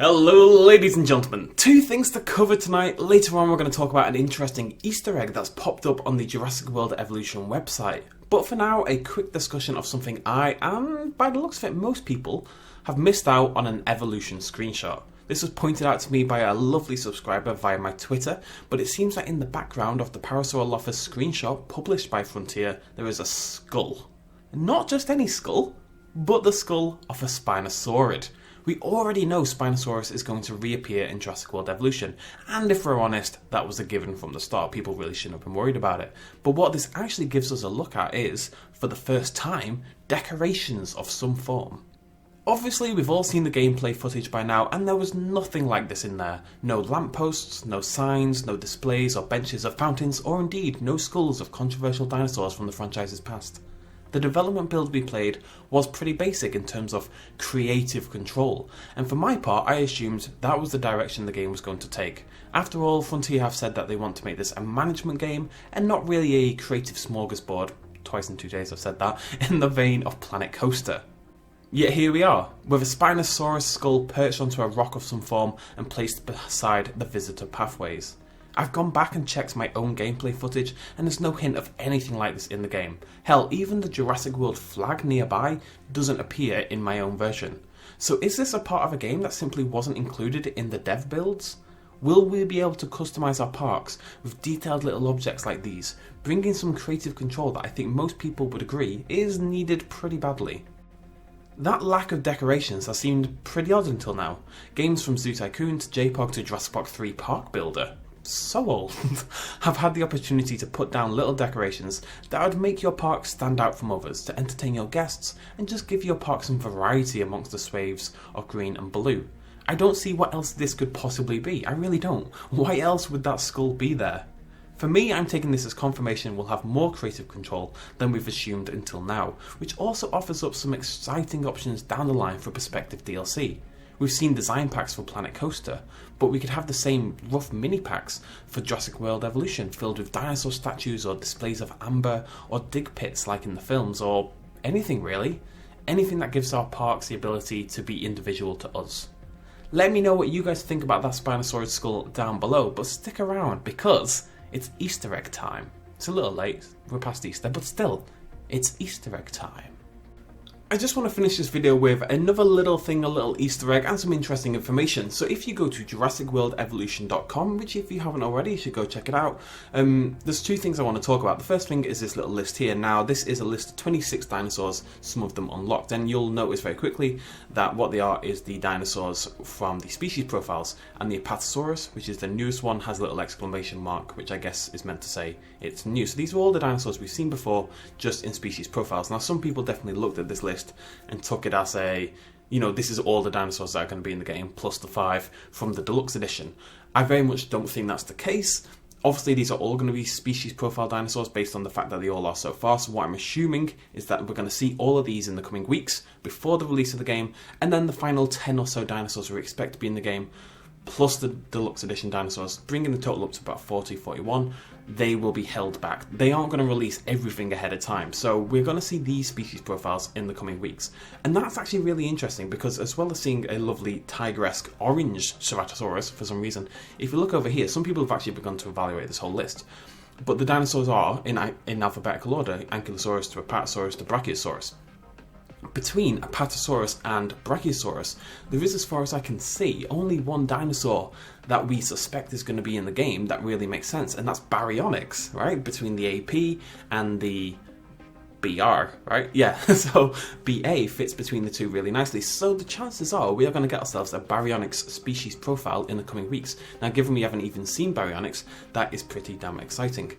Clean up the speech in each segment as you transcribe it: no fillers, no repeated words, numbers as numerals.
Hello ladies and gentlemen, two things to cover tonight. Later on we're going to talk about an interesting Easter egg that's popped up on the Jurassic World Evolution website. But for now, a quick discussion of something I, and by the looks of it most people, have missed out on an evolution screenshot. This was pointed out to me by a lovely subscriber via my Twitter, but it seems that in the background of the Parasaurolophus screenshot published by Frontier, there is a skull. Not just any skull, but the skull of a Spinosaurid. We already know Spinosaurus is going to reappear in Jurassic World Evolution, and if we're honest, that was a given from the start. People really shouldn't have been worried about it. But what this actually gives us a look at is, for the first time, decorations of some form. Obviously, we've all seen the gameplay footage by now, and there was nothing like this in there. No lampposts, no signs, no displays or benches of fountains, or indeed no skulls of controversial dinosaurs from the franchise's past. The development build we played was pretty basic in terms of creative control, and for my part I assumed that was the direction the game was going to take. After all, Frontier have said that they want to make this a management game and not really a creative smorgasbord, twice in 2 days I've said that, in the vein of Planet Coaster. Yet here we are, with a Spinosaurus skull perched onto a rock of some form and placed beside the visitor pathways. I've gone back and checked my own gameplay footage and there's no hint of anything like this in the game. Hell, even the Jurassic World flag nearby doesn't appear in my own version. So is this a part of a game that simply wasn't included in the dev builds? Will we be able to customise our parks with detailed little objects like these, bringing some creative control that I think most people would agree is needed pretty badly? That lack of decorations has seemed pretty odd until now. Games from Zoo Tycoon to JPOG to Jurassic Park 3 Park Builder, so old, have had the opportunity to put down little decorations that would make your park stand out from others, to entertain your guests and just give your park some variety amongst the swathes of green and blue. I don't see what else this could possibly be, I really don't. Why else would that skull be there? For me, I'm taking this as confirmation we'll have more creative control than we've assumed until now, which also offers up some exciting options down the line for prospective DLC. We've seen design packs for Planet Coaster, but we could have the same rough mini packs for Jurassic World Evolution filled with dinosaur statues or displays of amber or dig pits like in the films, or anything really. Anything that gives our parks the ability to be individual to us. Let me know what you guys think about that Spinosaurus skull down below, but stick around because it's Easter egg time. It's a little late, we're past Easter, but still, it's Easter egg time. I just want to finish this video with another little thing, a little Easter egg and some interesting information. So if you go to JurassicWorldEvolution.com, which if you haven't already, you should go check it out, there's two things I want to talk about. The first thing is this little list here. Now this is a list of 26 dinosaurs, some of them unlocked, and you'll notice very quickly that what they are is the dinosaurs from the species profiles, and the Apatosaurus, which is the newest one, has a little exclamation mark, which I guess is meant to say it's new. So these are all the dinosaurs we've seen before, just in species profiles. Now some people definitely looked at this list and took it as a, this is all the dinosaurs that are going to be in the game, plus the 5 from the deluxe edition. I very much don't think that's the case. Obviously these are all going to be species profile dinosaurs based on the fact that they all are so far, so what I'm assuming is that we're going to see all of these in the coming weeks before the release of the game, and then the final 10 or so dinosaurs we expect to be in the game, plus the deluxe edition dinosaurs, bringing the total up to about 40, 41, they will be held back. They aren't going to release everything ahead of time, so we're going to see these species profiles in the coming weeks. And that's actually really interesting because as well as seeing a lovely tiger-esque orange Ceratosaurus for some reason, if you look over here, some people have actually begun to evaluate this whole list. But the dinosaurs are, in alphabetical order, Ankylosaurus to Apatosaurus to Brachiosaurus. Between Apatosaurus and Brachiosaurus, there is, as far as I can see, only one dinosaur that we suspect is going to be in the game that really makes sense, and that's Baryonyx, right? Between the AP and the BR, right? Yeah, so BA fits between the two really nicely, so the chances are we are going to get ourselves a Baryonyx species profile in the coming weeks. Now, given we haven't even seen Baryonyx, that is pretty damn exciting.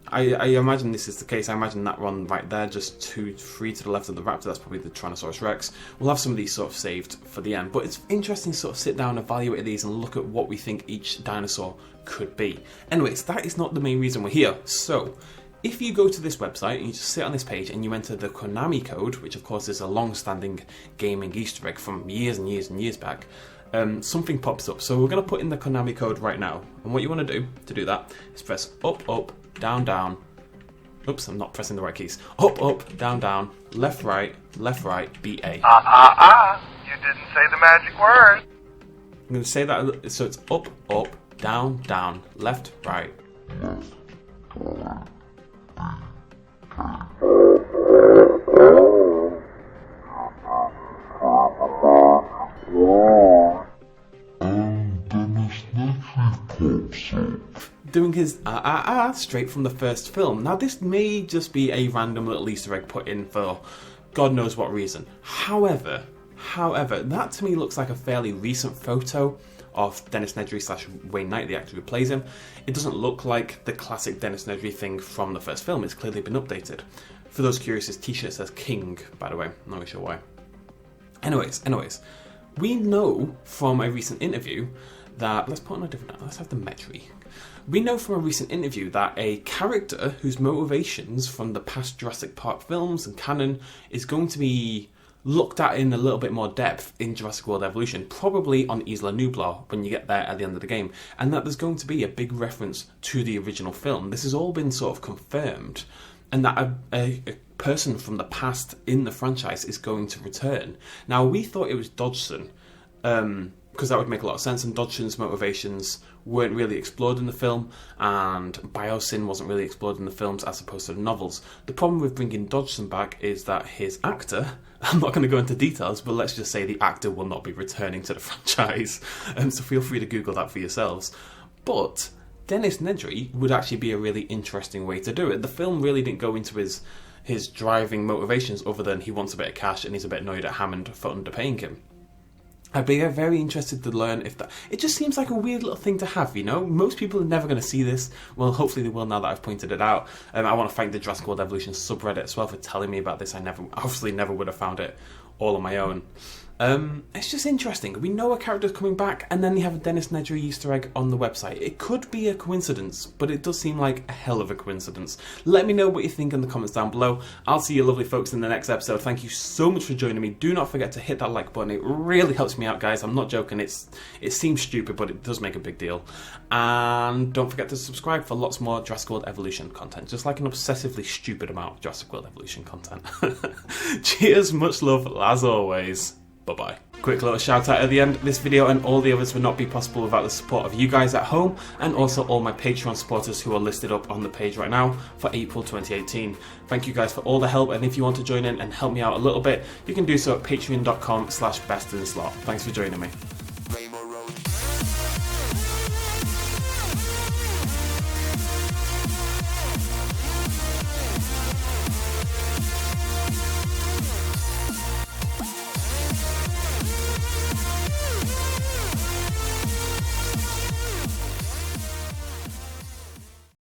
I imagine this is the case. I imagine that one right there, just 2, 3 to the left of the raptor, that's probably the Tyrannosaurus Rex. We'll have some of these sort of saved for the end, but it's interesting to sort of sit down, evaluate these, and look at what we think each dinosaur could be. Anyways, that is not the main reason we're here. So, if you go to this website and you just sit on this page and you enter the Konami code, which of course is a long-standing gaming Easter egg from years and years and years back, something pops up. So we're going to put in the Konami code right now, and what you want to do that is press up, up, down, down. Oops, I'm not pressing the right keys. Up, up, down, down, left, right, BA. You didn't say the magic word. I'm going to say that, so it's up, up, down, down, left, right. Doing his straight from the first film. Now this may just be a random little Easter egg put in for God knows what reason. However, that to me looks like a fairly recent photo of Dennis Nedry / Wayne Knight, the actor who plays him. It doesn't look like the classic Dennis Nedry thing from the first film. It's clearly been updated. For those curious, his t-shirt says King, by the way. Not really sure why. Anyways, we know from a recent interview that, let's have the Metry. We know from a recent interview that a character whose motivations from the past Jurassic Park films and canon is going to be looked at in a little bit more depth in Jurassic World Evolution, probably on Isla Nublar when you get there at the end of the game, and that there's going to be a big reference to the original film. This has all been sort of confirmed, and that a person from the past in the franchise is going to return. Now, we thought it was Dodgson, because that would make a lot of sense, and Dodgson's motivations weren't really explored in the film, and Biosyn wasn't really explored in the films as opposed to the novels. The problem with bringing Dodgson back is that his actor, I'm not going to go into details, but let's just say the actor will not be returning to the franchise, so feel free to Google that for yourselves. But Dennis Nedry would actually be a really interesting way to do it. The film really didn't go into his driving motivations other than he wants a bit of cash and he's a bit annoyed at Hammond for underpaying him. I'd be very interested to learn if that... It just seems like a weird little thing to have, you know? Most people are never going to see this. Well, hopefully they will now that I've pointed it out. I want to thank the Jurassic World Evolution subreddit as well for telling me about this. I obviously never would have found it all on my own. It's just interesting. We know a character's coming back, and then you have a Dennis Nedry Easter egg on the website. It could be a coincidence, but it does seem like a hell of a coincidence. Let me know what you think in the comments down below. I'll see you lovely folks in the next episode. Thank you so much for joining me. Do not forget to hit that like button. It really helps me out, guys. I'm not joking. It seems stupid, but it does make a big deal. And don't forget to subscribe for lots more Jurassic World Evolution content. Just like an obsessively stupid amount of Jurassic World Evolution content. Cheers, much love, as always. Bye-bye. Quick little shout out at the end. This video and all the others would not be possible without the support of you guys at home, and also all my Patreon supporters who are listed up on the page right now for April 2018. Thank you guys for all the help, and if you want to join in and help me out a little bit, you can do so at patreon.com/bestinslot. Thanks for joining me.